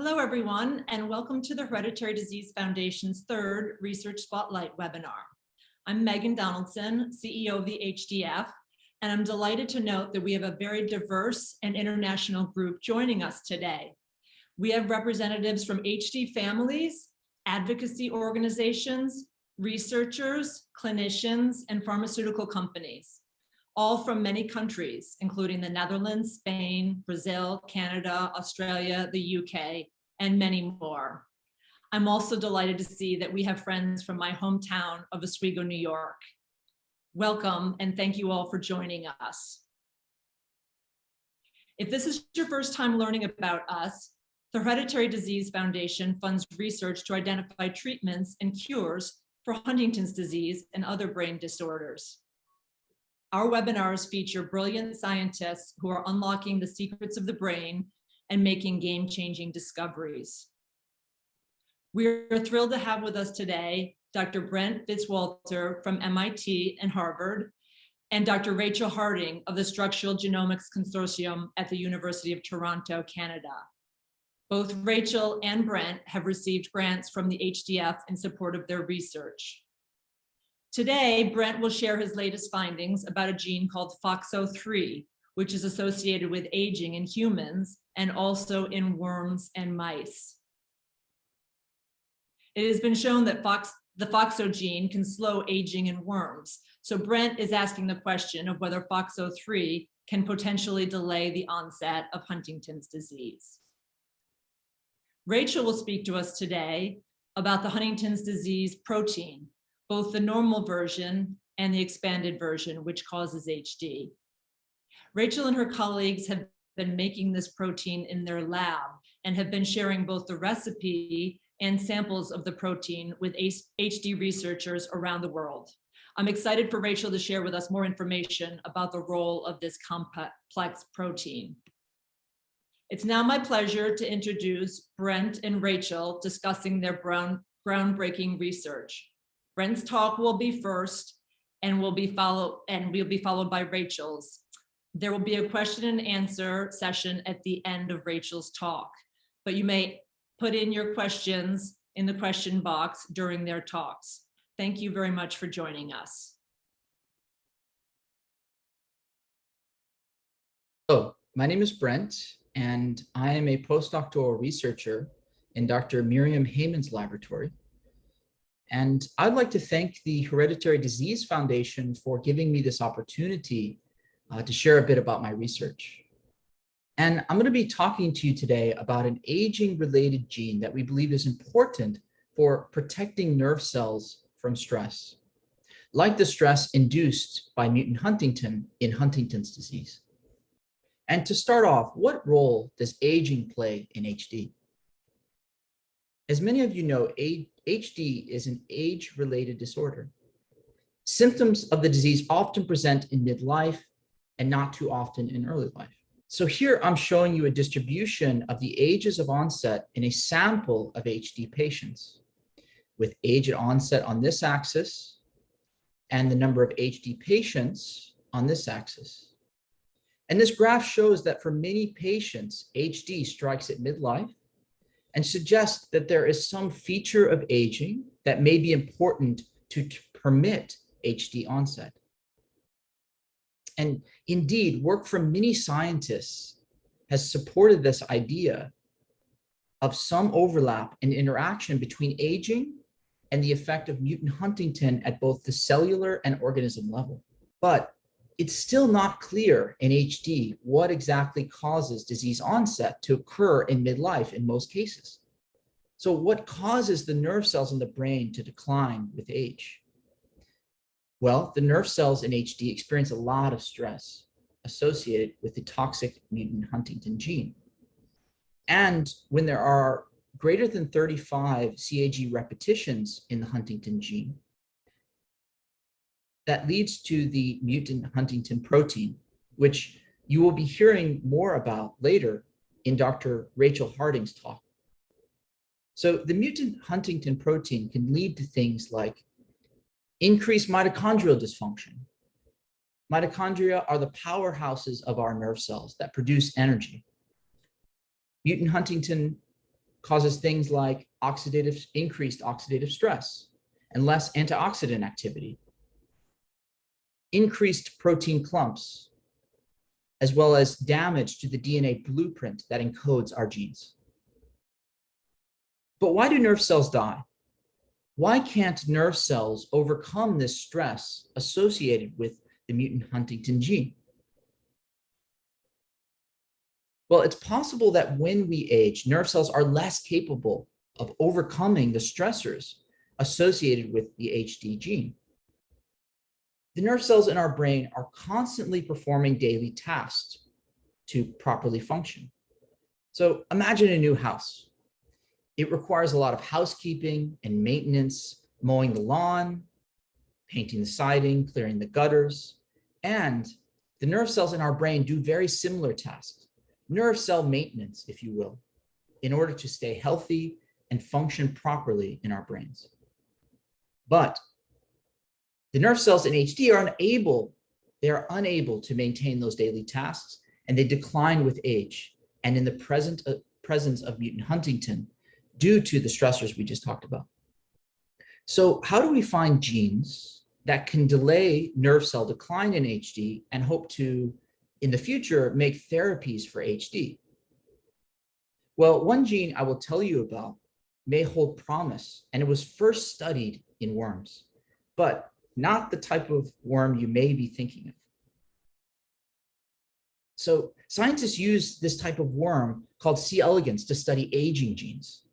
Hello, everyone, and welcome to the Hereditary Disease Foundation's third Research Spotlight webinar. I'm Megan Donaldson, CEO of the HDF, and I'm delighted to note that we have a very diverse and international group joining us today. We have representatives from HD families, advocacy organizations, researchers, clinicians, and pharmaceutical companies, all from many countries, including the Netherlands, Spain, Brazil, Canada, Australia, the UK, and many more. I'm also delighted to see that we have friends from my hometown of Oswego, New York. Welcome, and thank you all for joining us. If this is your first time learning about us, the Hereditary Disease Foundation funds research to identify treatments and cures for Huntington's disease and other brain disorders. Our webinars feature brilliant scientists who are unlocking the secrets of the brain and making game-changing discoveries. We're thrilled to have with us today Dr. Brent Fitzwalter from MIT and Harvard, and Dr. Rachel Harding of the Structural Genomics Consortium at the University of Toronto, Canada. Both Rachel and Brent have received grants from the HDF in support of their research. Today, Brent will share his latest findings about a gene called Fox03, which is associated with aging in humans and also in worms and mice. It has been shown that the FOXO gene can slow aging in worms. So Brent is asking the question of whether Fox03 can potentially delay the onset of Huntington's disease. Rachel will speak to us today about the Huntington's disease protein, both the normal version and the expanded version, which causes HD. Rachel and her colleagues have been making this protein in their lab and have been sharing both the recipe and samples of the protein with HD researchers around the world. I'm excited for Rachel to share with us more information about the role of this complex protein. It's now my pleasure to introduce Brent and Rachel discussing their groundbreaking research. Brent's talk will be first and we'll be followed by Rachel's. There will be a question and answer session at the end of Rachel's talk, but you may put in your questions in the question box during their talks. Thank you very much for joining us. Hello, my name is Brent, and I am a postdoctoral researcher in Dr. Myriam Heiman's laboratory. And I'd like to thank the Hereditary Disease Foundation for giving me this opportunity to share a bit about my research. And I'm going to be talking to you today about an aging-related gene that we believe is important for protecting nerve cells from stress, like the stress induced by mutant Huntington in Huntington's disease. And to start off, what role does aging play in HD? As many of you know, HD is an age-related disorder. Symptoms of the disease often present in midlife and not too often in early life. So here I'm showing you a distribution of the ages of onset in a sample of HD patients, with age at onset on this axis and the number of HD patients on this axis. And this graph shows that for many patients, HD strikes at midlife and suggests that there is some feature of aging that may be important to permit HD onset. And indeed, work from many scientists has supported this idea of some overlap and interaction between aging and the effect of mutant Huntington at both the cellular and organism level. But it's still not clear in HD what exactly causes disease onset to occur in midlife in most cases. So what causes the nerve cells in the brain to decline with age? Well, the nerve cells in HD experience a lot of stress associated with the toxic mutant Huntington gene. And when there are greater than 35 CAG repetitions in the Huntington gene, that leads to the mutant Huntington protein, which you will be hearing more about later in Dr. Rachel Harding's talk. So the mutant Huntington protein can lead to things like increased mitochondrial dysfunction. Mitochondria are the powerhouses of our nerve cells that produce energy. Mutant Huntington causes things like increased oxidative stress and less antioxidant activity, increased protein clumps, as well as damage to the DNA blueprint that encodes our genes. But why do nerve cells die? Why can't nerve cells overcome this stress associated with the mutant Huntington gene? Well, it's possible that when we age, nerve cells are less capable of overcoming the stressors associated with the HD gene. The nerve cells in our brain are constantly performing daily tasks to properly function. So imagine a new house. It requires a lot of housekeeping and maintenance, mowing the lawn, painting the siding, clearing the gutters, and the nerve cells in our brain do very similar tasks. Nerve cell maintenance, if you will, in order to stay healthy and function properly in our brains. But the nerve cells in HD are unable to maintain those daily tasks, and they decline with age and in the presence of mutant Huntington due to the stressors we just talked about. So how do we find genes that can delay nerve cell decline in HD and hope to, in the future, make therapies for HD? Well, one gene I will tell you about may hold promise, and it was first studied in worms, but not the type of worm you may be thinking of. So scientists use this type of worm called C. elegans to study aging genes.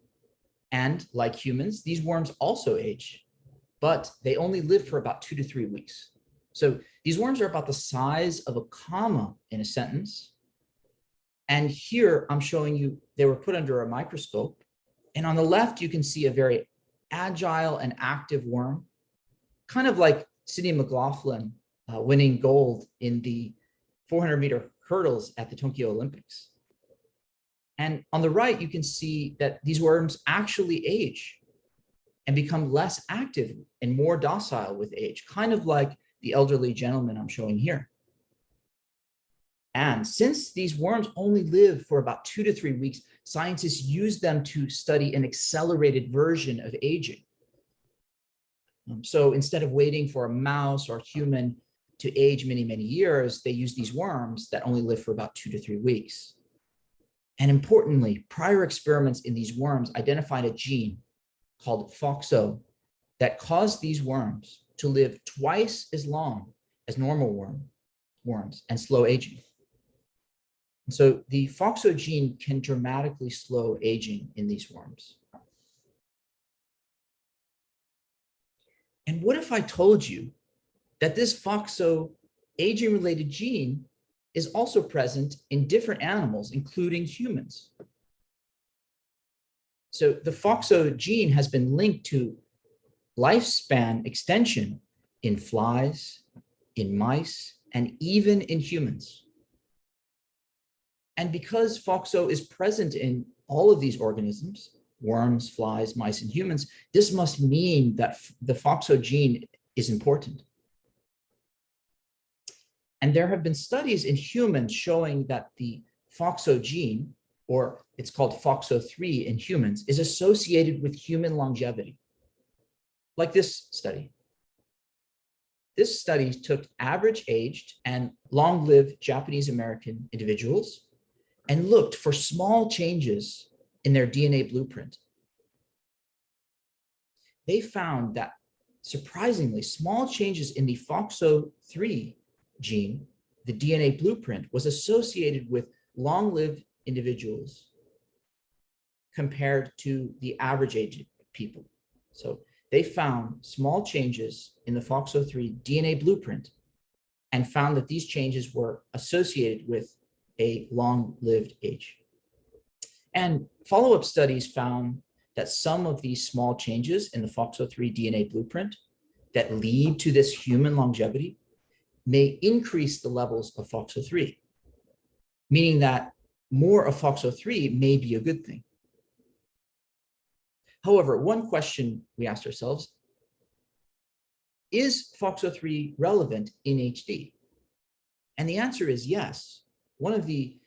And like humans, these worms also age, but they only live for about 2 to 3 weeks. So these worms are about the size of a comma in a sentence. And here I'm showing you, they were put under a microscope. And on the left, you can see a very agile and active worm, kind of like Sydney McLaughlin winning gold in the 400-meter hurdles at the Tokyo Olympics. And on the right, you can see that these worms actually age and become less active and more docile with age, kind of like the elderly gentleman I'm showing here. And since these worms only live for about 2 to 3 weeks, scientists use them to study an accelerated version of aging. So instead of waiting for a mouse or a human to age many, many years, they use these worms that only live for about 2 to 3 weeks. And importantly, prior experiments in these worms identified a gene called FOXO that caused these worms to live twice as long as normal worms and slow aging. And so the FOXO gene can dramatically slow aging in these worms. And what if I told you that this FOXO aging-related gene is also present in different animals, including humans? So the FOXO gene has been linked to lifespan extension in flies, in mice, and even in humans. And because FOXO is present in all of these organisms, worms, flies, mice, and humans, this must mean that the FOXO gene is important. And there have been studies in humans showing that the FOXO gene, or it's called FOXO3 in humans, is associated with human longevity. Like this study. This study took average-aged and long-lived Japanese American individuals and looked for small changes in their DNA blueprint. They found that, surprisingly, small changes in the FOXO3 gene, the DNA blueprint, was associated with long-lived individuals compared to the average-aged people. So they found small changes in the FOXO3 DNA blueprint and found that these changes were associated with a long-lived age. And follow-up studies found that some of these small changes in the FOXO3 DNA blueprint that lead to this human longevity may increase the levels of FOXO3, meaning that more of FOXO3 may be a good thing. However, one question we asked ourselves, is FOXO3 relevant in HD? And the answer is yes. One of the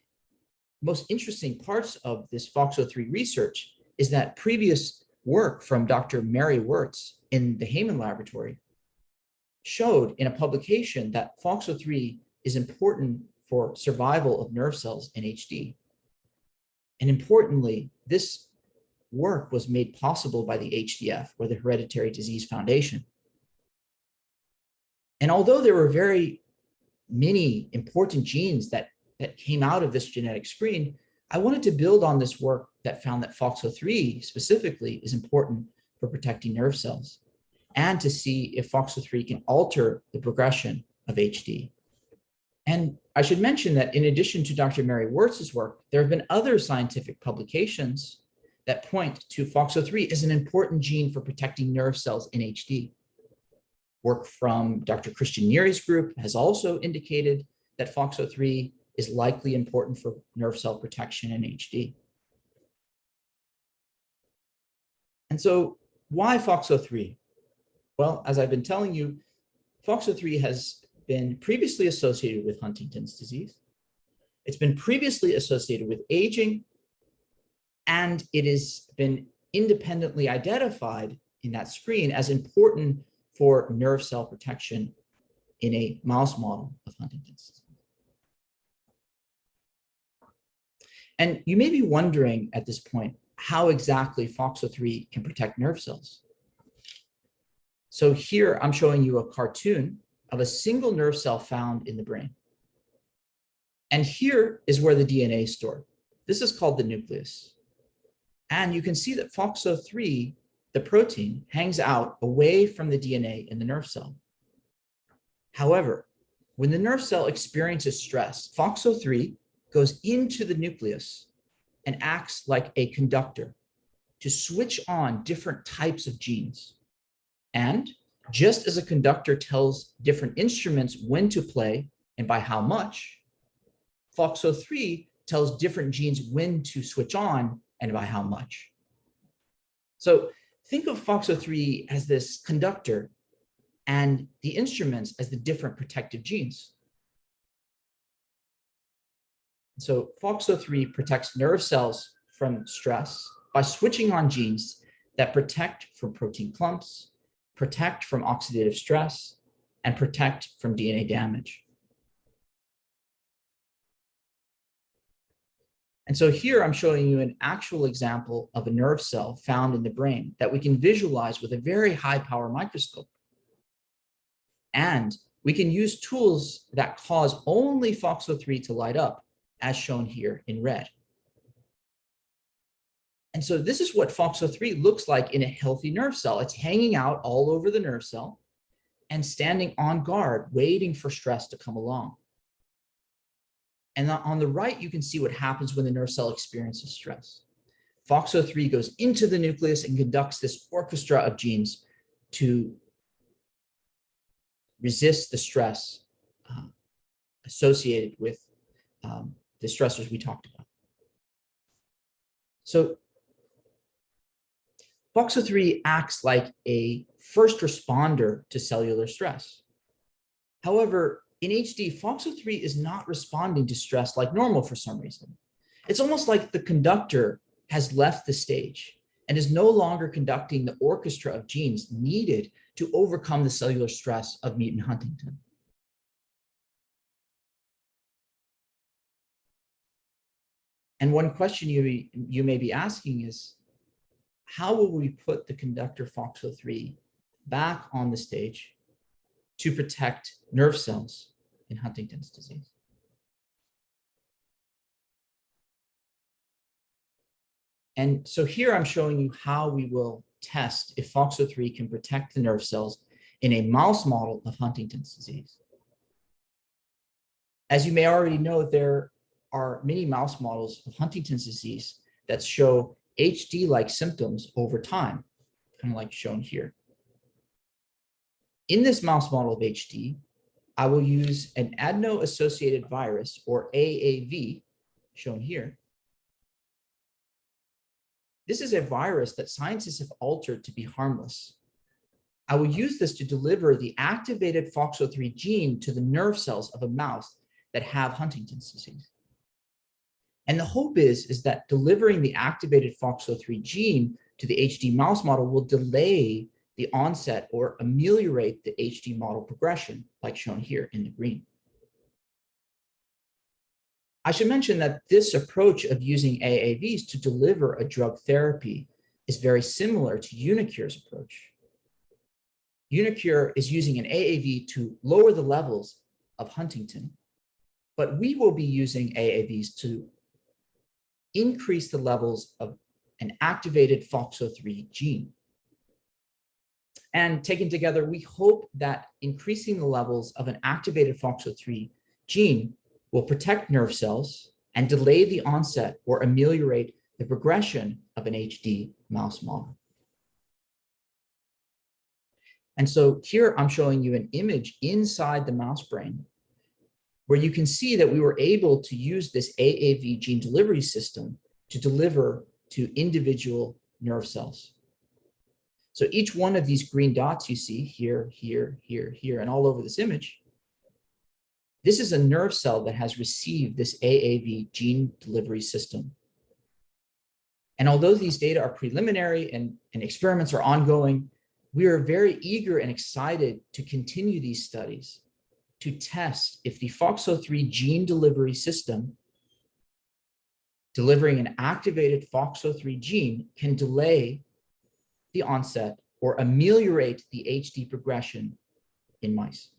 most interesting parts of this FOXO3 research is that previous work from Dr. Mary Wirtz in the Heiman laboratory showed in a publication that FOXO3 is important for survival of nerve cells in HD. And importantly, this work was made possible by the HDF, or the Hereditary Disease Foundation. And although there were very many important genes that came out of this genetic screen, I wanted to build on this work that found that FOXO3 specifically is important for protecting nerve cells, and to see if FOXO3 can alter the progression of HD. And I should mention that in addition to Dr. Mary Wirtz's work, there have been other scientific publications that point to FOXO3 as an important gene for protecting nerve cells in HD. Work from Dr. Christian Neary's group has also indicated that FOXO3 is likely important for nerve cell protection in HD. And so why FOXO3? Well, as I've been telling you, FOXO3 has been previously associated with Huntington's disease. It's been previously associated with aging, and it has been independently identified in that screen as important for nerve cell protection in a mouse model of Huntington's disease. And you may be wondering at this point how exactly FOXO3 can protect nerve cells. So here I'm showing you a cartoon of a single nerve cell found in the brain. And here is where the DNA is stored. This is called the nucleus. And you can see that FOXO3, the protein, hangs out away from the DNA in the nerve cell. However, when the nerve cell experiences stress, FOXO3 goes into the nucleus and acts like a conductor to switch on different types of genes. And just as a conductor tells different instruments when to play and by how much, FOXO3 tells different genes when to switch on and by how much. So think of FOXO3 as this conductor and the instruments as the different protective genes. So FOXO3 protects nerve cells from stress by switching on genes that protect from protein clumps, protect from oxidative stress, and protect from DNA damage. And so here I'm showing you an actual example of a nerve cell found in the brain that we can visualize with a very high power microscope. And we can use tools that cause only FOXO3 to light up, as shown here in red. And so this is what FOXO3 looks like in a healthy nerve cell. It's hanging out all over the nerve cell and standing on guard, waiting for stress to come along. And on the right, you can see what happens when the nerve cell experiences stress. FOXO3 goes into the nucleus and conducts this orchestra of genes to resist the stress associated with the stressors we talked about. So FOXO3 acts like a first responder to cellular stress. However, in HD, FOXO3 is not responding to stress like normal for some reason. It's almost like the conductor has left the stage and is no longer conducting the orchestra of genes needed to overcome the cellular stress of mutant Huntington. And one question you may be asking is, how will we put the conductor FOXO3 back on the stage to protect nerve cells in Huntington's disease? And so here I'm showing you how we will test if FOXO3 can protect the nerve cells in a mouse model of Huntington's disease. As you may already know, there are many mouse models of Huntington's disease that show HD-like symptoms over time, kind of like shown here. In this mouse model of HD, I will use an adeno-associated virus, or AAV, shown here. This is a virus that scientists have altered to be harmless. I will use this to deliver the activated FOXO3 gene to the nerve cells of a mouse that have Huntington's disease. And the hope is that delivering the activated FOXO3 gene to the HD mouse model will delay the onset or ameliorate the HD model progression, like shown here in the green. I should mention that this approach of using AAVs to deliver a drug therapy is very similar to uniQure's approach. uniQure is using an AAV to lower the levels of Huntington, but we will be using AAVs to increase the levels of an activated FOXO3 gene. And taken together, we hope that increasing the levels of an activated FOXO3 gene will protect nerve cells and delay the onset or ameliorate the progression of an HD mouse model. And so here I'm showing you an image inside the mouse brain where you can see that we were able to use this AAV gene delivery system to deliver to individual nerve cells. So each one of these green dots you see here, here, here, here, and all over this image, this is a nerve cell that has received this AAV gene delivery system. And although these data are preliminary and experiments are ongoing, we are very eager and excited to continue these studies to test if the FOXO3 gene delivery system delivering an activated FOXO3 gene can delay the onset or ameliorate the HD progression in mice.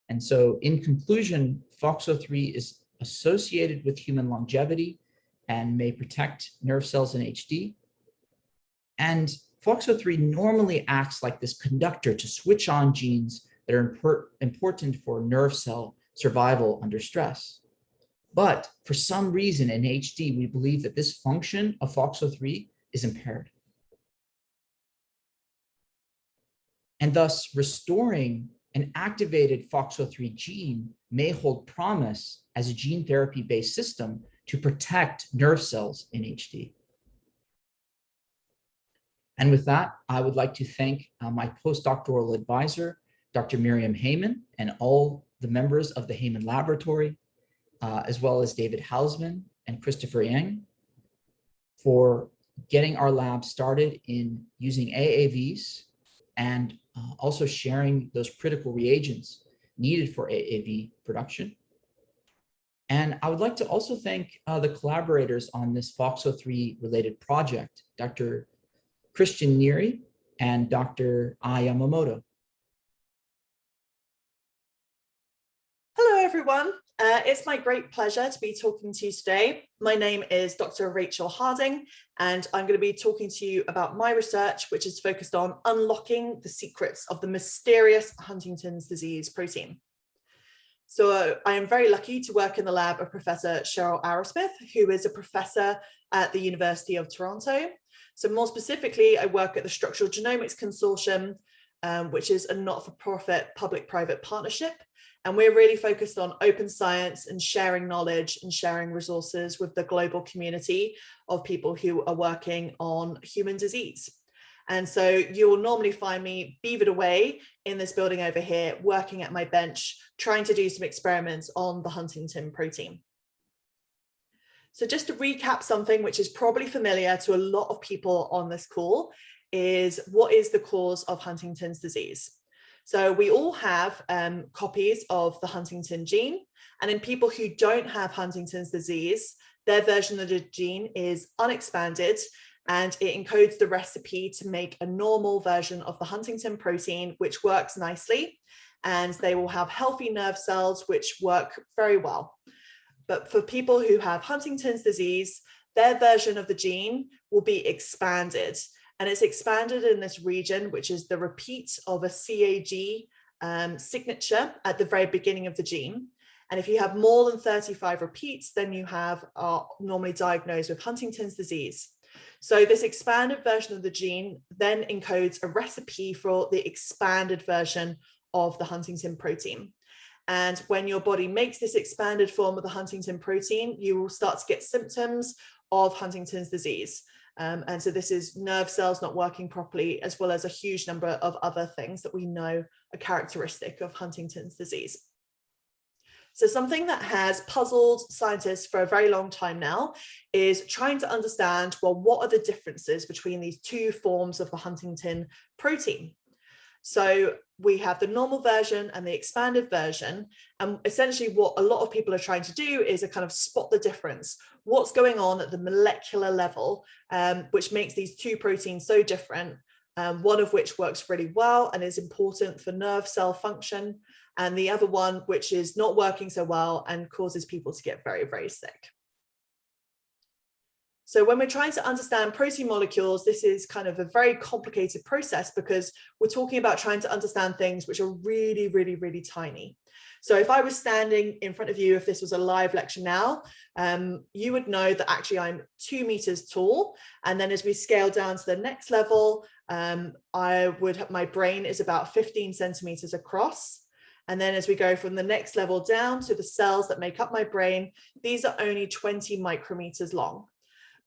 And so in conclusion, FOXO3 is associated with human longevity and may protect nerve cells in HD. And FOXO3 normally acts like this conductor to switch on genes that are important for nerve cell survival under stress. But for some reason in HD, we believe that this function of FOXO3 is impaired. And thus restoring an activated FOXO3 gene may hold promise as a gene therapy-based system to protect nerve cells in HD. And with that, I would like to thank my postdoctoral advisor, Dr. Myriam Heiman, and all the members of the Heiman Laboratory, as well as David Hausman and Christopher Yang, for getting our lab started in using AAVs and also sharing those critical reagents needed for AAV production. And I would like to also thank the collaborators on this FOXO3 related project, Dr. Christian Neary and Dr. Yamamoto. Hello, everyone. It's my great pleasure to be talking to you today. My name is Dr. Rachel Harding, and I'm going to be talking to you about my research, which is focused on unlocking the secrets of the mysterious Huntington's disease protein. So I am very lucky to work in the lab of Professor Cheryl Arrowsmith, who is a professor at the University of Toronto. So more specifically, I work at the Structural Genomics Consortium, which is a not-for-profit public-private partnership. And we're really focused on open science and sharing knowledge and sharing resources with the global community of people who are working on human disease. And so you will normally find me beavered away in this building over here, working at my bench, trying to do some experiments on the Huntington protein. So just to recap something which is probably familiar to a lot of people on this call is what is the cause of Huntington's disease? So we all have copies of the Huntington gene, and in people who don't have Huntington's disease, their version of the gene is unexpanded and it encodes the recipe to make a normal version of the Huntington protein, which works nicely, and they will have healthy nerve cells which work very well. But for people who have Huntington's disease, their version of the gene will be expanded. And it's expanded in this region, which is the repeat of a CAG signature at the very beginning of the gene. And if you have more than 35 repeats, then you are normally diagnosed with Huntington's disease. So this expanded version of the gene then encodes a recipe for the expanded version of the Huntington protein. And when your body makes this expanded form of the Huntington protein, you will start to get symptoms of Huntington's disease. And so this is nerve cells not working properly, as well as a huge number of other things that we know are characteristic of Huntington's disease. So something that has puzzled scientists for a very long time now is trying to understand, well, what are the differences between these two forms of the Huntington protein? So we have the normal version and the expanded version. And essentially what a lot of people are trying to do is a kind of spot the difference. What's going on at the molecular level, which makes these two proteins so different, one of which works really well and is important for nerve cell function, and the other one which is not working so well and causes people to get very, very sick. So when we're trying to understand protein molecules, this is kind of a very complicated process because we're talking about trying to understand things which are really, really, really tiny. So if I was standing in front of you, if this was a live lecture now, you would know that actually I'm 2 meters tall. And then as we scale down to the next level, my brain is about 15 centimeters across. And then as we go from the next level down to the cells that make up my brain, these are only 20 micrometers long.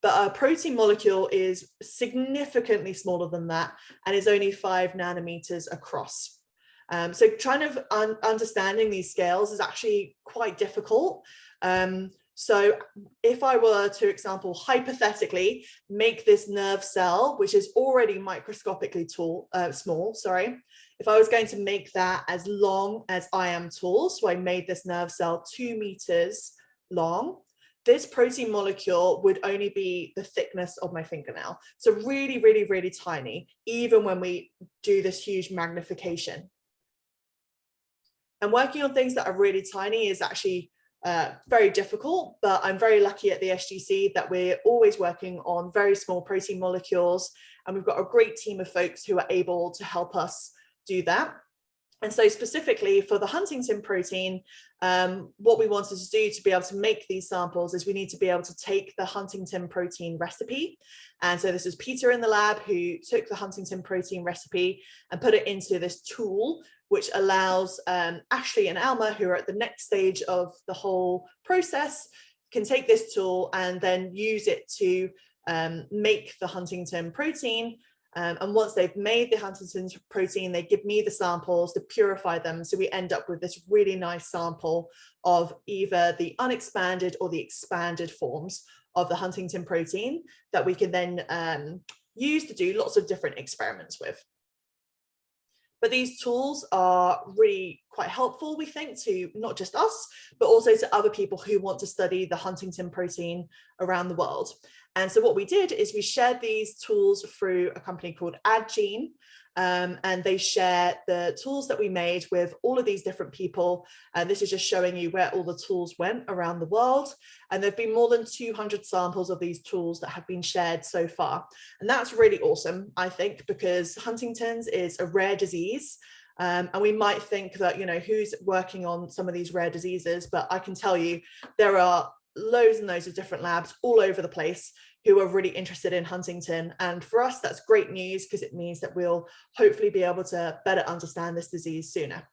But a protein molecule is significantly smaller than that and is only 5 nanometers across. So trying to understanding these scales is actually quite difficult. So if I were to, example, hypothetically make this nerve cell, which is already microscopically small, if I was going to make that as long as I am tall, so I made this nerve cell 2 meters long, this protein molecule would only be the thickness of my fingernail. So really, really, really tiny, even when we do this huge magnification. And working on things that are really tiny is actually very difficult, but I'm very lucky at the SGC that we're always working on very small protein molecules. And we've got a great team of folks who are able to help us do that. And so specifically for the Huntington protein, what we wanted to do to be able to make these samples is we need to be able to take the Huntington protein recipe. And so this is Peter in the lab who took the Huntington protein recipe and put it into this tool, which allows Ashley and Alma, who are at the next stage of the whole process, can take this tool and then use it to make the Huntington protein. And once they've made the Huntington protein, they give me the samples to purify them. So we end up with this really nice sample of either the unexpanded or the expanded forms of the Huntington protein that we can then use to do lots of different experiments with. But these tools are really quite helpful, we think, to not just us, but also to other people who want to study the Huntington protein around the world. And so what we did is we shared these tools through a company called AdGene, and they share the tools that we made with all of these different people. And this is just showing you where all the tools went around the world. And there've been more than 200 samples of these tools that have been shared so far. And that's really awesome, I think, because Huntington's is a rare disease. And we might think that, you know, who's working on some of these rare diseases, but I can tell you there are loads and loads of different labs all over the place who are really interested in Huntington. And for us, that's great news because it means that we'll hopefully be able to better understand this disease sooner.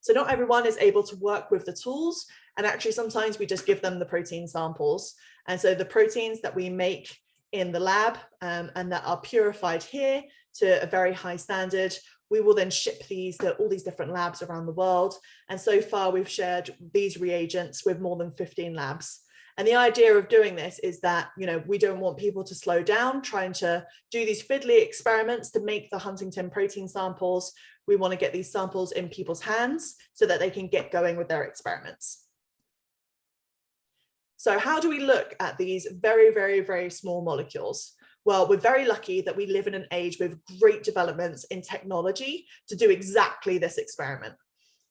So not everyone is able to work with the tools. And actually, sometimes we just give them the protein samples. And so the proteins that we make in the lab and that are purified here to a very high standard, we will then ship these to all these different labs around the world. And so far, we've shared these reagents with more than 15 labs. And the idea of doing this is that, you know, we don't want people to slow down trying to do these fiddly experiments to make the Huntington protein samples. We want to get these samples in people's hands so that they can get going with their experiments. So how do we look at these very, very, very small molecules? Well, we're very lucky that we live in an age with great developments in technology to do exactly this experiment.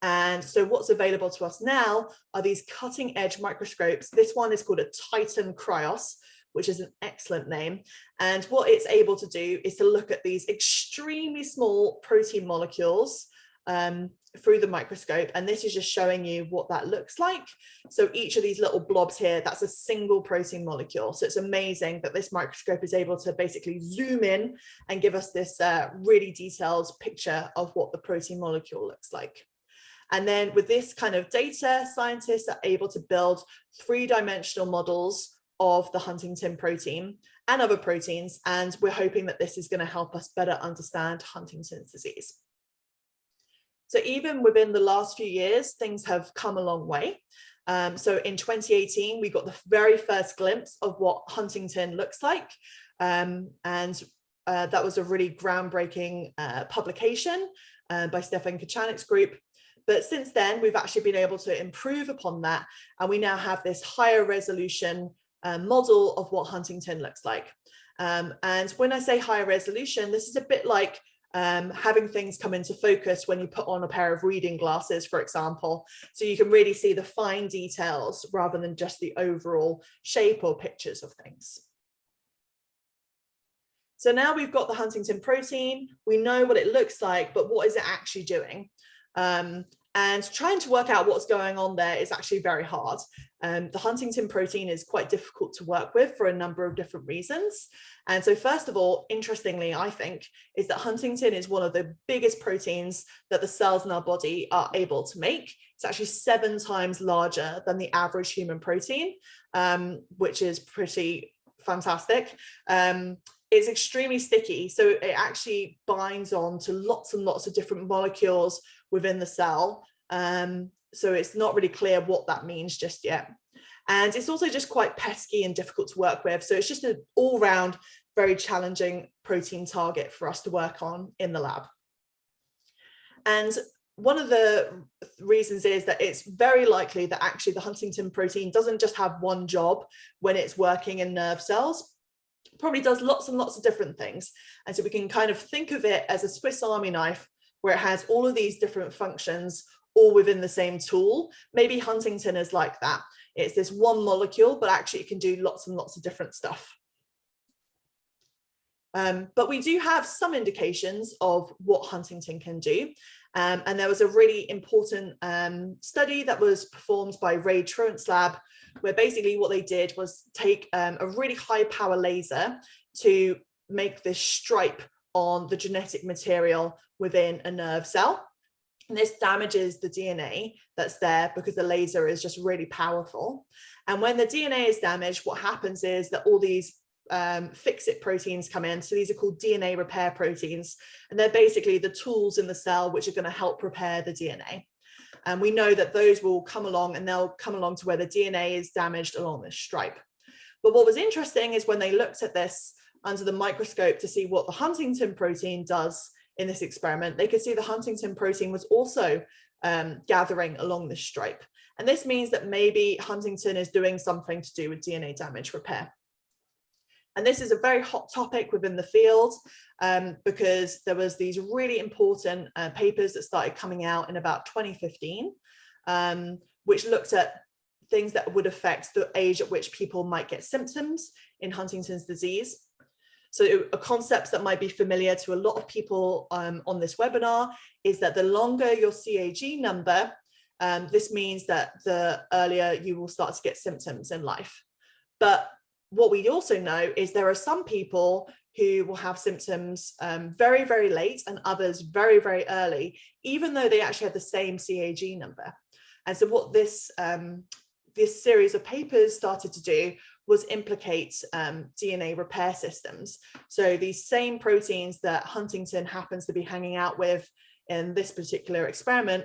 And so what's available to us now are these cutting edge microscopes. This one is called a Titan Cryos, which is an excellent name. And what it's able to do is to look at these extremely small protein molecules through the microscope. And this is just showing you what that looks like. So each of these little blobs here, that's a single protein molecule. So it's amazing that this microscope is able to basically zoom in and give us this really detailed picture of what the protein molecule looks like. And then with this kind of data, scientists are able to build 3-dimensional models of the Huntington protein and other proteins. And we're hoping that this is going to help us better understand Huntington's disease. So even within the last few years, things have come a long way. So in 2018, we got the very first glimpse of what Huntington looks like. That was a really groundbreaking publication by Stefan Kachanik's group. But since then, we've actually been able to improve upon that. And we now have this higher resolution model of what Huntington looks like. And when I say higher resolution, this is a bit like having things come into focus when you put on a pair of reading glasses, for example. So you can really see the fine details rather than just the overall shape or pictures of things. So now we've got the Huntington protein, we know what it looks like, but what is it actually doing? And trying to work out what's going on there is actually very hard. The Huntington protein is quite difficult to work with for a number of different reasons. And so first of all, interestingly, I think, is that Huntington is one of the biggest proteins that the cells in our body are able to make. It's actually 7 times larger than the average human protein, which is pretty fantastic. It's extremely sticky, so it actually binds on to lots and lots of different molecules within the cell. So it's not really clear what that means just yet. And it's also just quite pesky and difficult to work with. So it's just an all-round, very challenging protein target for us to work on in the lab. And one of the reasons is that it's very likely that actually the Huntington protein doesn't just have one job when it's working in nerve cells. It probably does lots and lots of different things. And so we can kind of think of it as a Swiss Army knife where it has all of these different functions all within the same tool. Maybe Huntington is like that. It's this one molecule, but actually it can do lots and lots of different stuff. But we do have some indications of what Huntington can do. And there was a really important study that was performed by Ray Truant's lab, where basically what they did was take a really high power laser to make this stripe on the genetic material within a nerve cell. And this damages the DNA that's there because the laser is just really powerful. And when the DNA is damaged, what happens is that all these fix-it proteins come in. So these are called DNA repair proteins. And they're basically the tools in the cell which are going to help repair the DNA. And we know that those will come along, and they'll come along to where the DNA is damaged along this stripe. But what was interesting is when they looked at this under the microscope to see what the Huntington protein does in this experiment, they could see the Huntington protein was also gathering along this stripe. And this means that maybe Huntington is doing something to do with DNA damage repair. And this is a very hot topic within the field because there was these really important papers that started coming out in about 2015, which looked at things that would affect the age at which people might get symptoms in Huntington's disease. So a concept that might be familiar to a lot of people on this webinar is that the longer your CAG number, this means that the earlier you will start to get symptoms in life. But what we also know is there are some people who will have symptoms very, very late and others very, very early, even though they actually have the same CAG number. And so what this series of papers started to do was implicate DNA repair systems. So these same proteins that Huntington happens to be hanging out with in this particular experiment,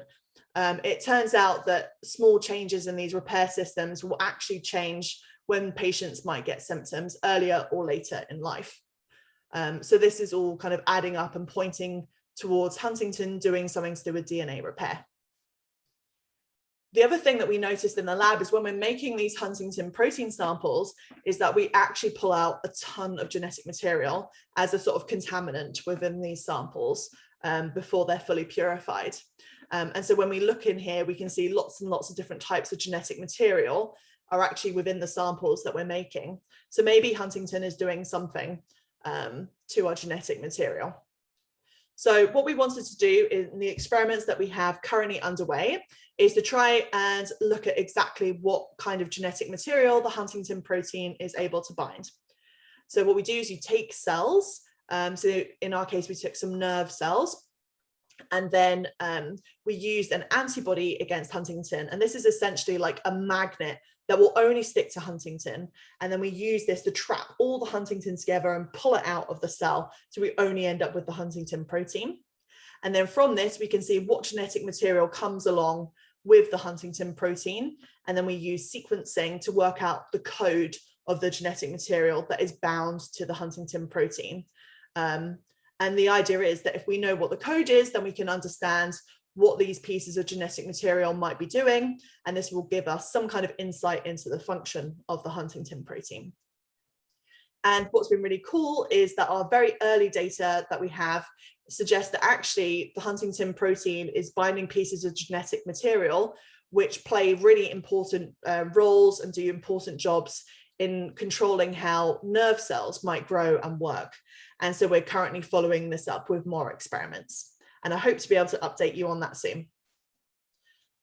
it turns out that small changes in these repair systems will actually change when patients might get symptoms earlier or later in life. So this is all kind of adding up and pointing towards Huntington doing something to do with DNA repair. The other thing that we noticed in the lab is when we're making these Huntington protein samples is that we actually pull out a ton of genetic material as a sort of contaminant within these samples before they're fully purified. And so when we look in here, we can see lots and lots of different types of genetic material are actually within the samples that we're making. So maybe Huntington is doing something to our genetic material. So what we wanted to do in the experiments that we have currently underway is to try and look at exactly what kind of genetic material the Huntington protein is able to bind. So what we do is you take cells, so in our case, we took some nerve cells, and then we used an antibody against Huntington. And this is essentially like a magnet that will only stick to Huntington. And then we use this to trap all the Huntington together and pull it out of the cell. So we only end up with the Huntington protein. And then from this, we can see what genetic material comes along with the Huntington protein. And then we use sequencing to work out the code of the genetic material that is bound to the Huntington protein. And the idea is that if we know what the code is, then we can understand what these pieces of genetic material might be doing. And this will give us some kind of insight into the function of the Huntington protein. And what's been really cool is that our very early data that we have suggests that actually the Huntington protein is binding pieces of genetic material which play really important roles and do important jobs in controlling how nerve cells might grow and work. And so we're currently following this up with more experiments. And I hope to be able to update you on that soon.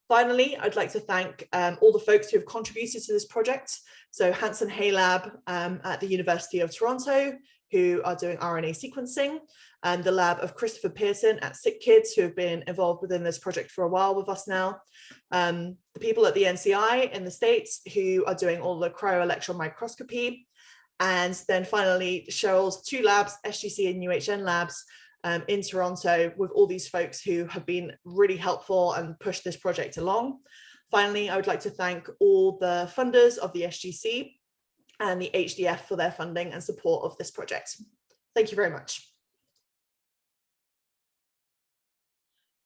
Finally, I'd like to thank all the folks who have contributed to this project. So Hanson Hay Lab at the University of Toronto, who are doing RNA sequencing, and the lab of Christopher Pearson at Sick Kids, who have been involved within this project for a while with us now. The people at the NCI in the States who are doing all the cryo-electron microscopy. And then finally, Cheryl's two labs, SGC and UHN labs, in Toronto, with all these folks who have been really helpful and pushed this project along. Finally, I would like to thank all the funders of the SGC and the HDF for their funding and support of this project. Thank you very much.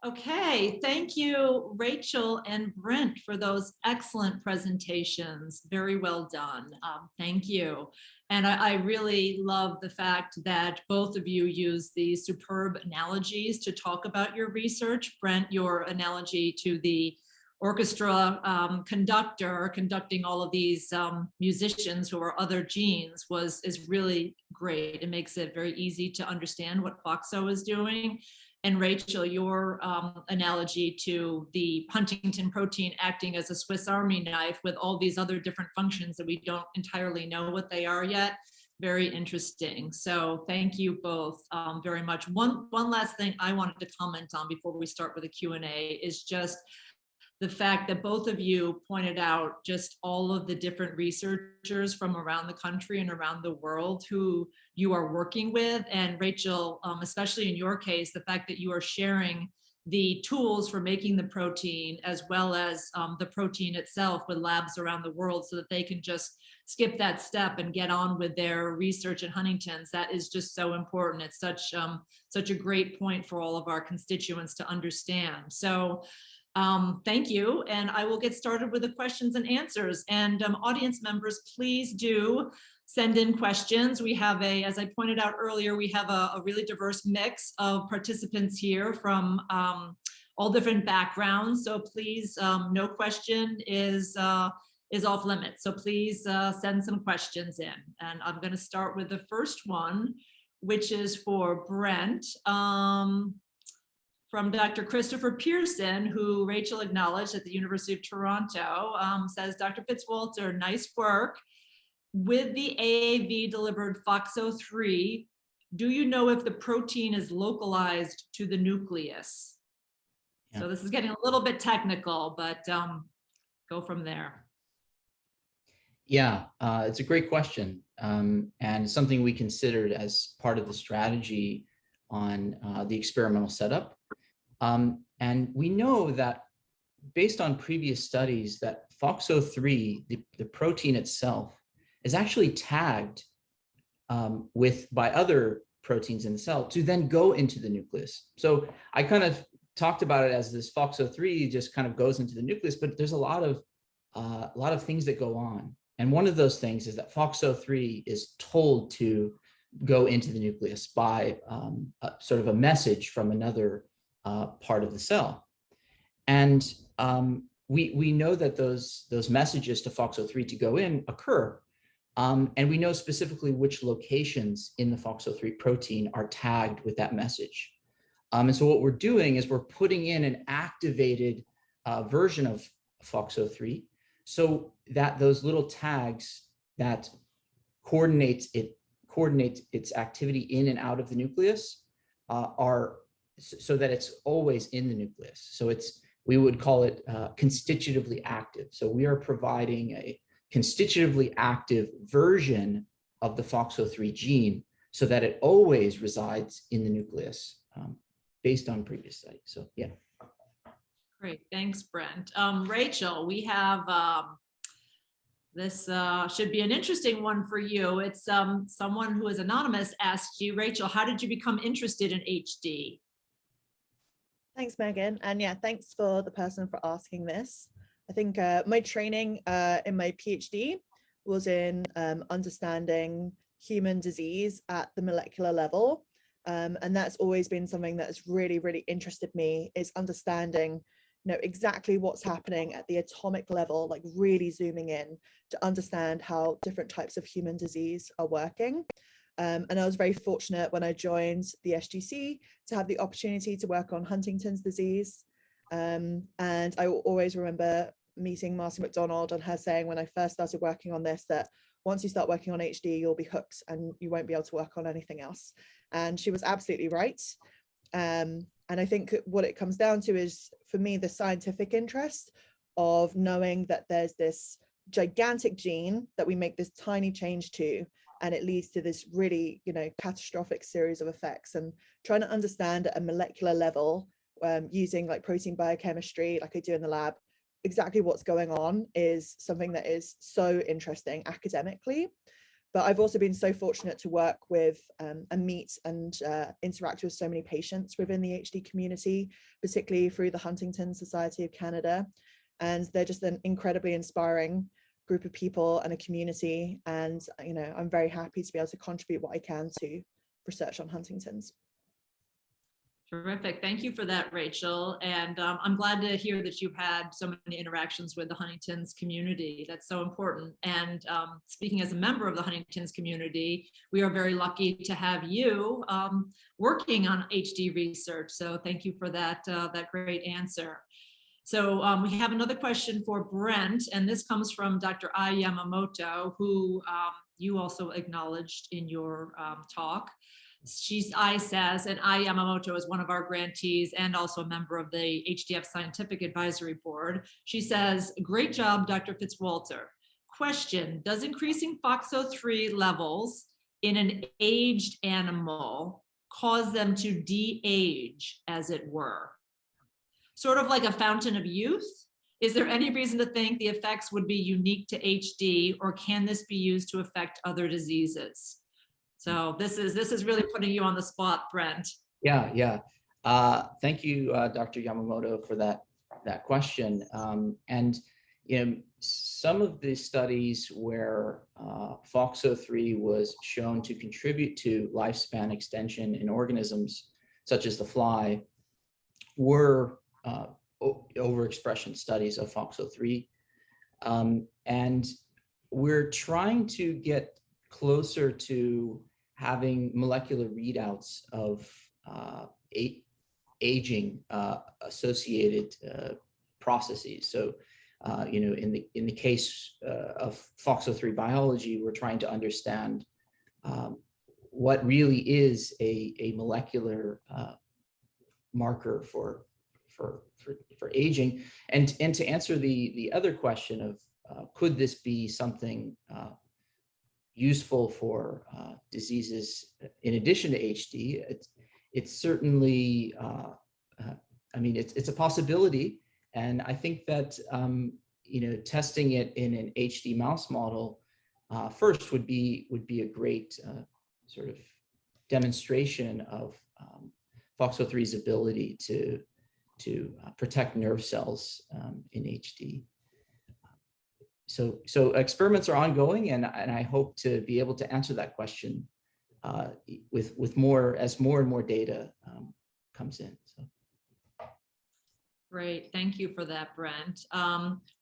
Okay, thank you, Rachel and Brent, for those excellent presentations. Very well done. Thank you. And I really love the fact that both of you use these superb analogies to talk about your research. Brent, your analogy to the orchestra conductor conducting all of these musicians who are other genes is really great. It makes it very easy to understand what FOXO is doing. And Rachel, your analogy to the Huntington protein acting as a Swiss Army knife with all these other different functions that we don't entirely know what they are yet, very interesting. So thank you both very much. One last thing I wanted to comment on before we start with the Q&A is just the fact that both of you pointed out just all of the different researchers from around the country and around the world who you are working with. And Rachel, especially in your case, the fact that you are sharing the tools for making the protein as well as the protein itself with labs around the world so that they can just skip that step and get on with their research in Huntington's. That is just so important. It's such a great point for all of our constituents to understand. So thank you, and I will get started with the questions and answers. And audience members, please do send in questions. We have as I pointed out earlier, we have a really diverse mix of participants here from all different backgrounds. So please, no question is off limits. So please send some questions in. And I'm going to start with the first one, which is for Brent. From Dr. Christopher Pearson, who Rachel acknowledged at the University of Toronto, says, Dr. Fitzwalter, nice work. With the AAV delivered FOXO3, do you know if the protein is localized to the nucleus? Yeah. So this is getting a little bit technical, but go from there. Yeah, it's a great question, and something we considered as part of the strategy on the experimental setup. And we know that based on previous studies that FOXO3, the protein itself, is actually tagged by other proteins in the cell to then go into the nucleus. So I kind of talked about it as this FOXO3 just kind of goes into the nucleus, but there's a lot of things that go on. And one of those things is that FOXO3 is told to go into the nucleus by sort of a message from another part of the cell. And we know that those messages to FOXO3 to go in occur. And we know specifically which locations in the FOXO3 protein are tagged with that message. And so what we're doing is we're putting in an activated version of FOXO3 so that those little tags that coordinate its activity in and out of the nucleus are so that it's always in the nucleus. So we would call it constitutively active. So we are providing a constitutively active version of the FOXO3 gene so that it always resides in the nucleus. based on previous studies. So yeah. Great, thanks, Brent. Rachel, we have this should be an interesting one for you. It's someone who is anonymous asked you, Rachel, how did you become interested in HD? Thanks, Megan. And yeah, thanks for the person for asking this. I think my training in my PhD was in understanding human disease at the molecular level. And that's always been something that has really, really interested me, is understanding exactly what's happening at the atomic level, like really zooming in to understand how different types of human disease are working. And I was very fortunate when I joined the SGC to have the opportunity to work on Huntington's disease. And I always remember meeting Marcy McDonald and her saying when I first started working on this, that once you start working on HD, you'll be hooked and you won't be able to work on anything else. And she was absolutely right. And I think what it comes down to is, for me, the scientific interest of knowing that there's this gigantic gene that we make this tiny change to, and it leads to this really, catastrophic series of effects, and trying to understand at a molecular level, using like protein biochemistry, like I do in the lab, exactly what's going on is something that is so interesting academically. But I've also been so fortunate to work with and meet and interact with so many patients within the HD community, particularly through the Huntington Society of Canada. And they're just an incredibly inspiring group of people and a community. And, I'm very happy to be able to contribute what I can to research on Huntington's. Terrific. Thank you for that, Rachel. And I'm glad to hear that you've had so many interactions with the Huntington's community. That's so important. And speaking as a member of the Huntington's community, we are very lucky to have you working on HD research. So thank you for that, that great answer. So we have another question for Brent, and this comes from Dr. Ai Yamamoto, who you also acknowledged in your talk. Ai says, and Ai Yamamoto is one of our grantees and also a member of the HDF Scientific Advisory Board. She says, great job, Dr. Fitzwalter. Question, does increasing Fox03 levels in an aged animal cause them to de-age, as it were? Sort of like a fountain of youth? Is there any reason to think the effects would be unique to HD, or can this be used to affect other diseases? So this is really putting you on the spot, Brent. Yeah. Thank you, Dr. Yamamoto, for that question. And some of the studies where Fox03 was shown to contribute to lifespan extension in organisms such as the fly were overexpression studies of Fox03. And we're trying to get closer to having molecular readouts of aging associated processes. So, in the case of Fox03 biology, we're trying to understand what really is a molecular marker for aging, and to answer the other question of could this be something useful for diseases in addition to HD, it's certainly, it's a possibility. And I think that, testing it in an HD mouse model first would be a great sort of demonstration of Fox03's ability to protect nerve cells in HD. So experiments are ongoing, and I hope to be able to answer that question with more and more data comes in. So. Great, thank you for that, Brent.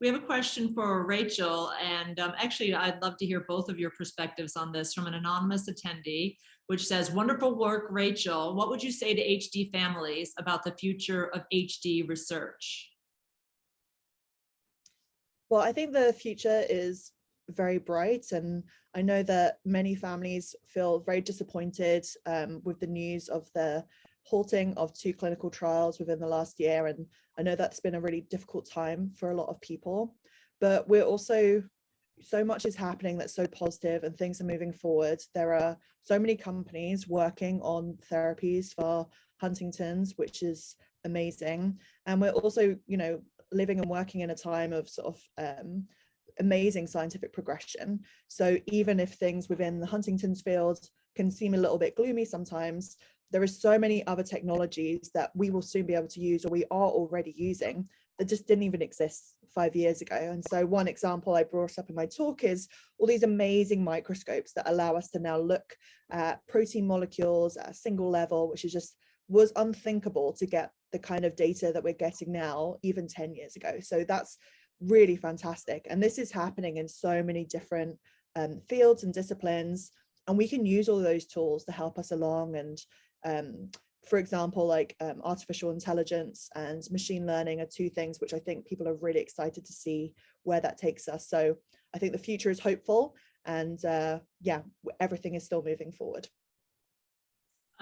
We have a question for Rachel, and actually I'd love to hear both of your perspectives on this from an anonymous attendee, which says, wonderful work, Rachel. What would you say to HD families about the future of HD research? Well, I think the future is very bright, and I know that many families feel very disappointed with the news of the halting of 2 clinical trials within the last year. And I know that's been a really difficult time for a lot of people, but we're also, so much is happening that's so positive and things are moving forward. There are so many companies working on therapies for Huntington's, which is amazing. And we're also, you know, living and working in a time of sort of amazing scientific progression. So even if things within the Huntington's field can seem a little bit gloomy sometimes, there are so many other technologies that we will soon be able to use, or we are already using, that just didn't even exist 5 years ago. And so one example I brought up in my talk is all these amazing microscopes that allow us to now look at protein molecules at a single level, which is just was unthinkable to get the kind of data that we're getting now even 10 years ago. So that's really fantastic. And this is happening in so many different fields and disciplines. And we can use all of those tools to help us along. And for example, like artificial intelligence and machine learning are two things which I think people are really excited to see where that takes us. So I think the future is hopeful, and yeah, everything is still moving forward.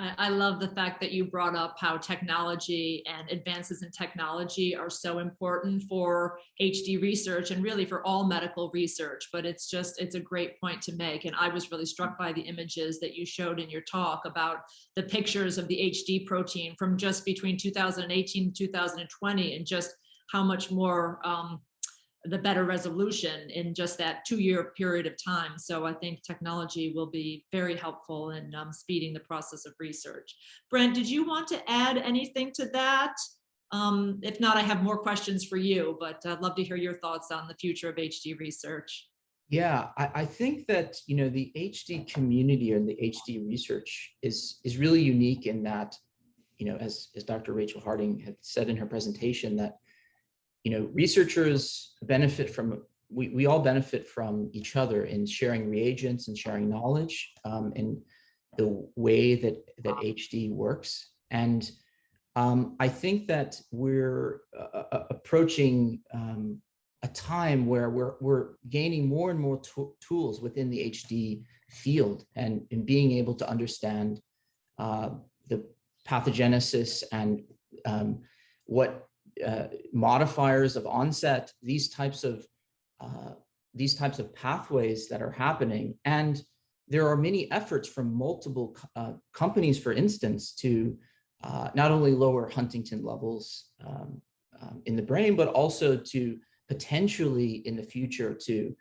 I love the fact that you brought up how technology and advances in technology are so important for HD research and really for all medical research, but it's a great point to make. And I was really struck by the images that you showed in your talk about the pictures of the HD protein from just between 2018 and 2020, and just how much more the better resolution in just that 2-year period of time. So I think technology will be very helpful in speeding the process of research. Brent, did you want to add anything to that? If not, I have more questions for you, but I'd love to hear your thoughts on the future of HD research. Yeah, I think that, you know, the HD community and the HD research is really unique in that, you know, as Dr. Rachel Harding had said in her presentation, that, you know, researchers benefit from, we all benefit from each other in sharing reagents and sharing knowledge in the way that HD works. And I think that we're approaching a time where we're gaining more and more tools within the HD field, and in being able to understand the pathogenesis and what modifiers of onset, these types of pathways that are happening. And there are many efforts from multiple companies, for instance, to not only lower Huntington levels in the brain, but also to potentially in the future to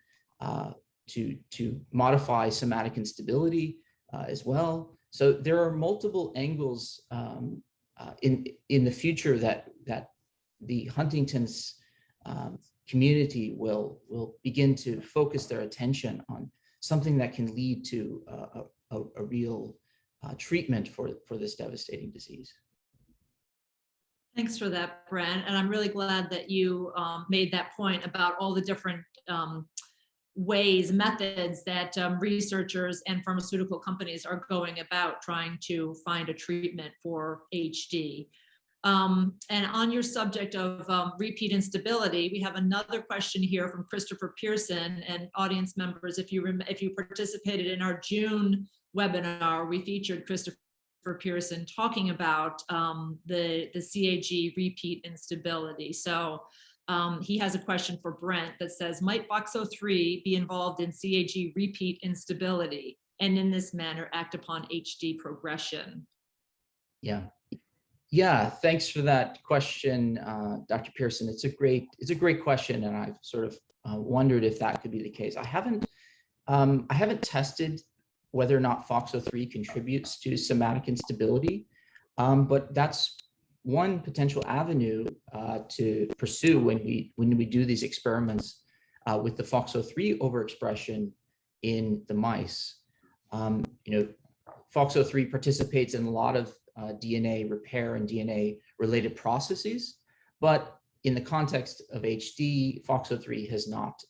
modify somatic instability as well. So there are multiple angles in the future that the Huntington's community will begin to focus their attention on something that can lead to a real treatment for this devastating disease. Thanks for that, Brent. And I'm really glad that you made that point about all the different methods that researchers and pharmaceutical companies are going about trying to find a treatment for HD. And on your subject of repeat instability, we have another question here from Christopher Pearson. And audience members, if you participated in our June webinar, we featured Christopher Pearson talking about the CAG repeat instability. So he has a question for Brent that says, might Fox03 be involved in CAG repeat instability and in this manner act upon HD progression? Yeah, thanks for that question, Dr. Pearson. It's a great question, and I've sort of wondered if that could be the case. I haven't tested whether or not Fox03 contributes to somatic instability, but that's one potential avenue to pursue when we do these experiments with the Fox03 overexpression in the mice. You know, Fox03 participates in a lot of DNA repair and DNA related processes, but in the context of HD, Fox03 has not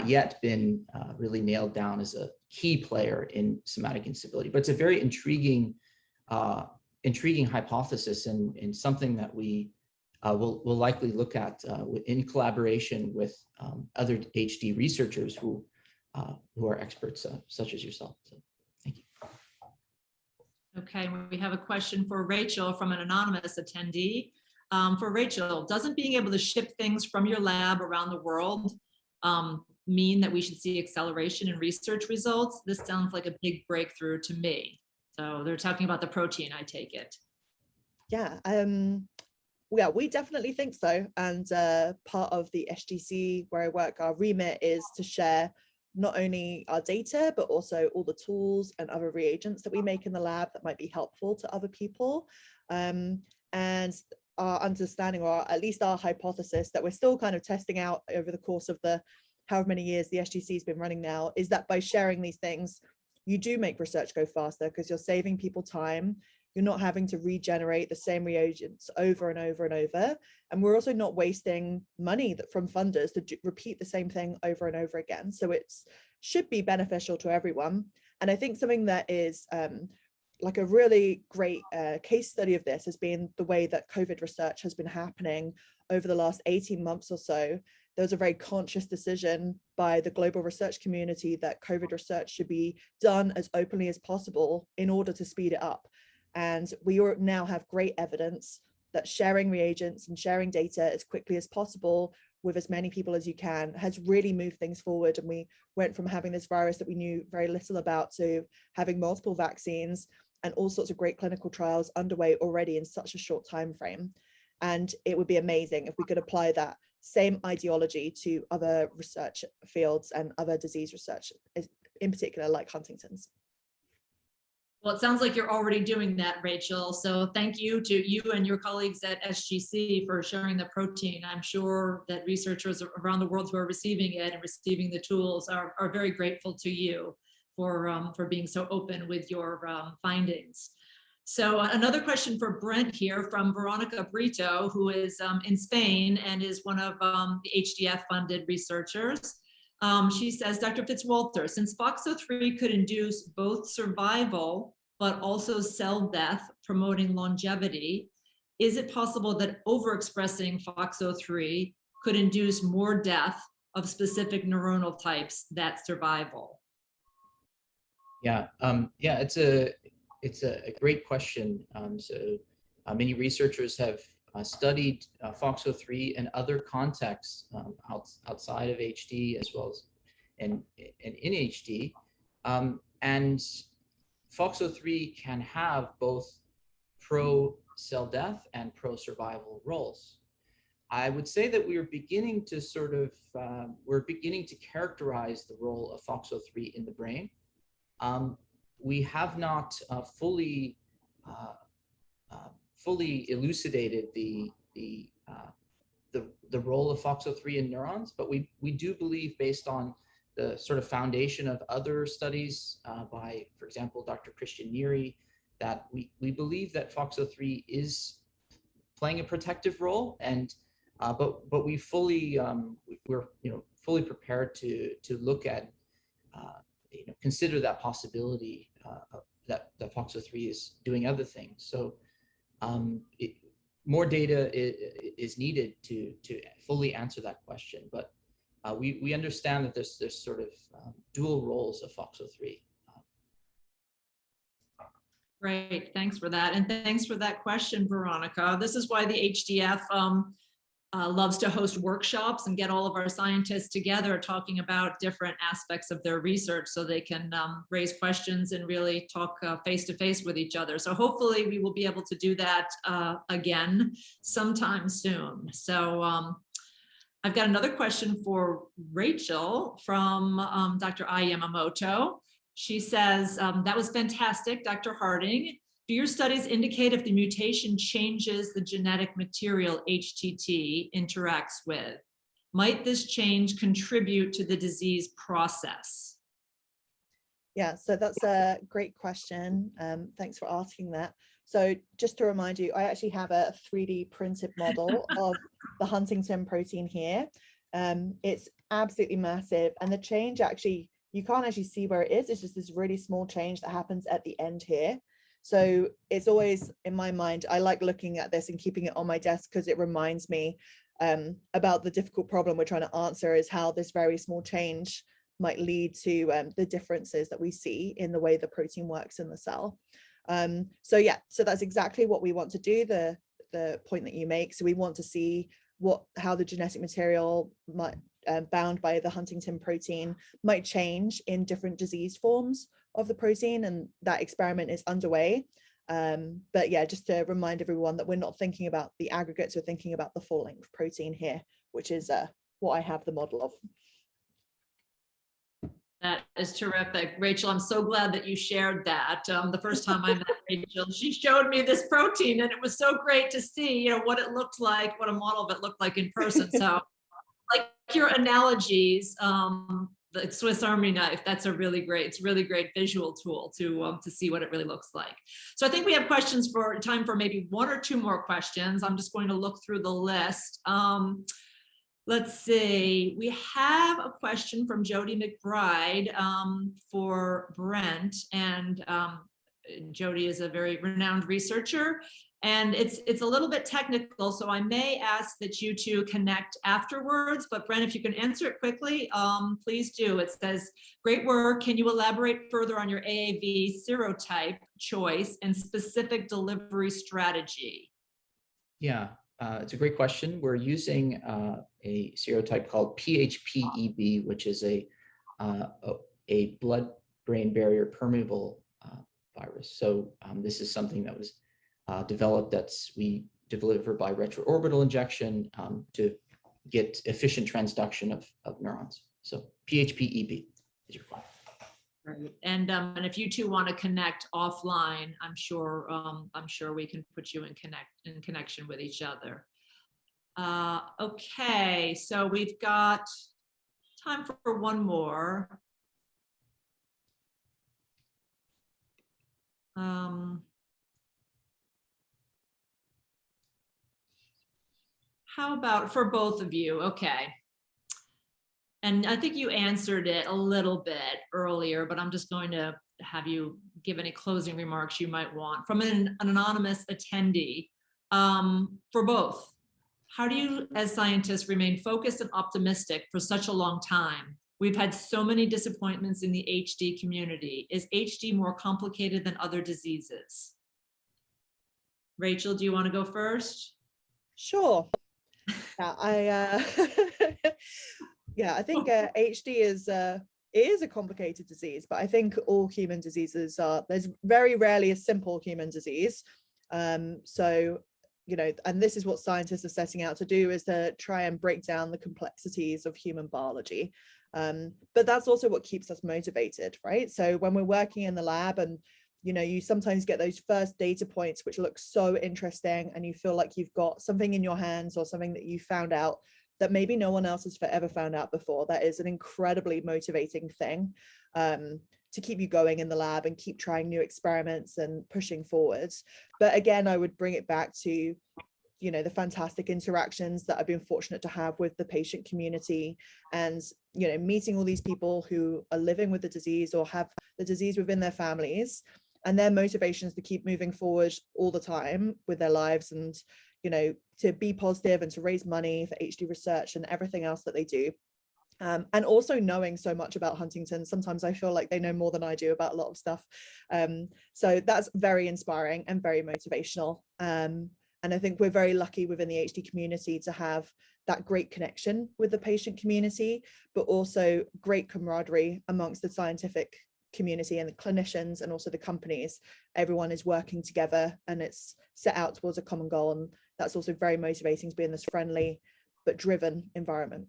yet been really nailed down as a key player in somatic instability. But it's a very intriguing hypothesis, and something that we will likely look at in collaboration with other HD researchers who are experts such as yourself. So, thank you. Okay, we have a question for Rachel from an anonymous attendee. For Rachel, doesn't being able to ship things from your lab around the world mean that we should see acceleration in research results? This sounds like a big breakthrough to me. So they're talking about the protein, I take it. Yeah, we definitely think so. And part of the SGC where I work, our remit is to share not only our data, but also all the tools and other reagents that we make in the lab that might be helpful to other people. And our understanding, or at least our hypothesis that we're still kind of testing out over the course of the however many years the SGC has been running now, is that by sharing these things, you do make research go faster because you're saving people time. You're not having to regenerate the same reagents over and over and over. And we're also not wasting money from funders to repeat the same thing over and over again. So it should be beneficial to everyone. And I think something that is like a really great case study of this has been the way that COVID research has been happening over the last 18 months or so. There was a very conscious decision by the global research community that COVID research should be done as openly as possible in order to speed it up. And we now have great evidence that sharing reagents and sharing data as quickly as possible with as many people as you can has really moved things forward. And we went from having this virus that we knew very little about to having multiple vaccines and all sorts of great clinical trials underway already in such a short time frame. And it would be amazing if we could apply that same ideology to other research fields and other disease research, in particular like Huntington's. Well, it sounds like you're already doing that, Rachel. So thank you to you and your colleagues at SGC for sharing the protein. I'm sure that researchers around the world who are receiving it and receiving the tools are very grateful to you for being so open with your findings. So another question for Brent here from Veronica Brito, who is in Spain and is one of the HDF funded researchers. She says, Dr. Fitzwalter, since Fox03 could induce both survival, but also cell death, promoting longevity, is it possible that overexpressing Fox03 could induce more death of specific neuronal types than survival? Yeah, it's a great question. Many researchers have studied Fox03 in other contexts outside of HD as well as in HD. And Fox03 can have both pro-cell death and pro-survival roles. I would say that we are beginning to we're beginning to characterize the role of Fox03 in the brain. We have not fully elucidated the role of Fox03 in neurons, but we do believe, based on the sort of foundation of other studies by, for example, Dr. Christian Neary, that we believe that Fox03 is playing a protective role, and but we fully we're fully prepared to look at consider that possibility that Fox03 is doing other things. So more data is needed to fully answer that question, but we understand that there's sort of dual roles of Fox03. Great, thanks for that. And thanks for that question, Veronica. This is why the HDF loves to host workshops and get all of our scientists together talking about different aspects of their research so they can raise questions and really talk face to face with each other. So hopefully we will be able to do that again sometime soon. So I've got another question for Rachel from Dr. Ai Yamamoto. She says, that was fantastic, Dr. Harding. Do your studies indicate if the mutation changes the genetic material HTT interacts with? Might this change contribute to the disease process? Yeah, so that's a great question. Thanks for asking that. So just to remind you, I actually have a 3D printed model of the Huntington protein here. It's absolutely massive, and the change actually, you can't actually see where it is. It's just this really small change that happens at the end here. So it's always, in my mind, I like looking at this and keeping it on my desk because it reminds me about the difficult problem we're trying to answer, is how this very small change might lead to the differences that we see in the way the protein works in the cell. So yeah, so that's exactly what we want to do, the point that you make. So we want to see how the genetic material bound by the Huntington protein might change in different disease forms of the protein, and that experiment is underway. But yeah, just to remind everyone that we're not thinking about the aggregates, we're thinking about the full-length protein here, which is what I have the model of. That is terrific. Rachel, I'm so glad that you shared that. The first time I met Rachel, she showed me this protein, and it was so great to see, what it looked like, what a model of it looked like in person. So like your analogies, the Swiss Army knife, it's a really great visual tool to see what it really looks like. So I think we have time for maybe one or two more questions. I'm just going to look through the list. Let's see, we have a question from Jody McBride for Brent, and Jody is a very renowned researcher, and it's a little bit technical, so I may ask that you two connect afterwards, but Brent, if you can answer it quickly, please do. It says, great work, can you elaborate further on your AAV serotype choice and specific delivery strategy? Yeah. It's a great question. We're using a serotype called PHPEB, which is a blood-brain barrier permeable virus. So this is something that was developed we deliver by retroorbital injection to get efficient transduction of neurons. So PHPEB is your file. Right. And if you two want to connect offline, I'm sure we can put you in connection with each other. Okay, so we've got time for one more. How about for both of you? Okay. And I think you answered it a little bit earlier, but I'm just going to have you give any closing remarks you might want from an anonymous attendee. For both, how do you as scientists remain focused and optimistic for such a long time? We've had so many disappointments in the HD community. Is HD more complicated than other diseases? Rachel, do you want to go first? Sure. Yeah, I think HD is a complicated disease, but I think all human diseases are. There's very rarely a simple human disease. So, and this is what scientists are setting out to do, is to try and break down the complexities of human biology. But that's also what keeps us motivated, right? So when we're working in the lab and you sometimes get those first data points which look so interesting, and you feel like you've got something in your hands or something that you found out that maybe no one else has ever found out before. That is an incredibly motivating thing to keep you going in the lab and keep trying new experiments and pushing forwards. But again, I would bring it back to the fantastic interactions that I've been fortunate to have with the patient community, and meeting all these people who are living with the disease or have the disease within their families, and their motivations to keep moving forward all the time with their lives, and to be positive and to raise money for HD research and everything else that they do. And also knowing so much about Huntington. Sometimes I feel like they know more than I do about a lot of stuff. So that's very inspiring and very motivational. And I think we're very lucky within the HD community to have that great connection with the patient community, but also great camaraderie amongst the scientific community and the clinicians and also the companies. Everyone is working together and it's set out towards a common goal. And that's also very motivating to be in this friendly but driven environment.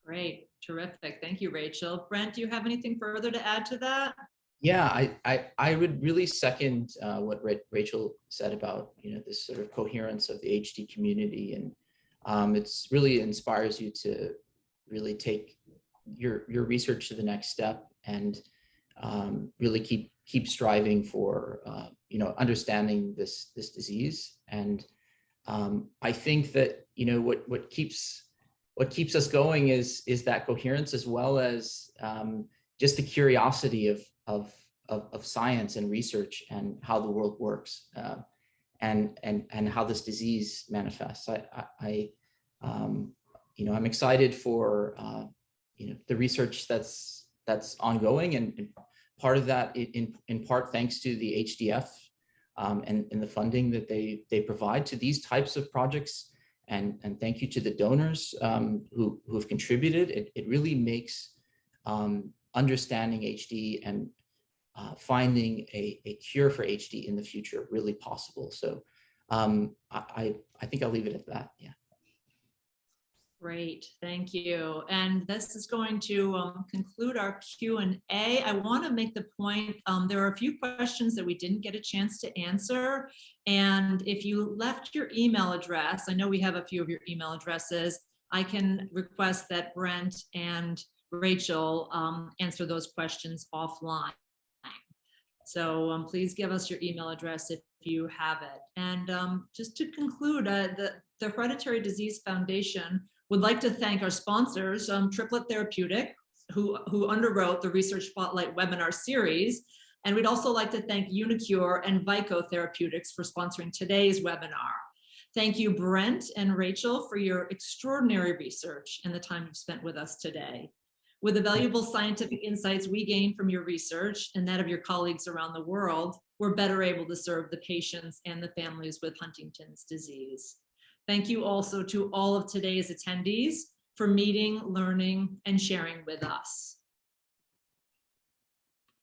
Great, terrific. Thank you, Rachel. Brent, do you have anything further to add to that? Yeah, I would really second what Rachel said about this sort of coherence of the HD community, and it's really inspires you to really take your research to the next step and really keep striving for understanding this disease. And I think that what keeps us going is that coherence, as well as just the curiosity of science and research and how the world works, and how this disease manifests. I'm excited for the research that's ongoing, and part of that in part thanks to the HDF and the funding that they provide to these types of projects. And thank you to the donors who have contributed. It really makes understanding HD and finding a cure for HD in the future really possible. So I think I'll leave it at that. Yeah. Great, thank you. And this is going to conclude our Q&A. I want to make the point, there are a few questions that we didn't get a chance to answer. And if you left your email address, I know we have a few of your email addresses, I can request that Brent and Rachel answer those questions offline. So please give us your email address if you have it. And just to conclude, the Hereditary Disease Foundation would like to thank our sponsors, Triplet Therapeutic, who underwrote the Research Spotlight webinar series. And we'd also like to thank Unicure and Vico Therapeutics for sponsoring today's webinar. Thank you, Brent and Rachel, for your extraordinary research and the time you've spent with us today. With the valuable scientific insights we gain from your research and that of your colleagues around the world, we're better able to serve the patients and the families with Huntington's disease. Thank you also to all of today's attendees for meeting, learning, and sharing with us.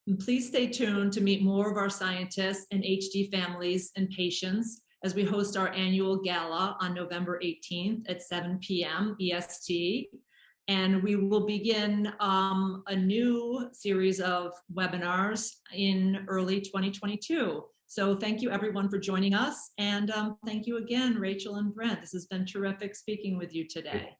And please stay tuned to meet more of our scientists and HD families and patients as we host our annual gala on November 18th at 7 p.m. EST. And we will begin a new series of webinars in early 2022. So thank you everyone for joining us. And thank you again, Rachel and Brent. This has been terrific speaking with you today.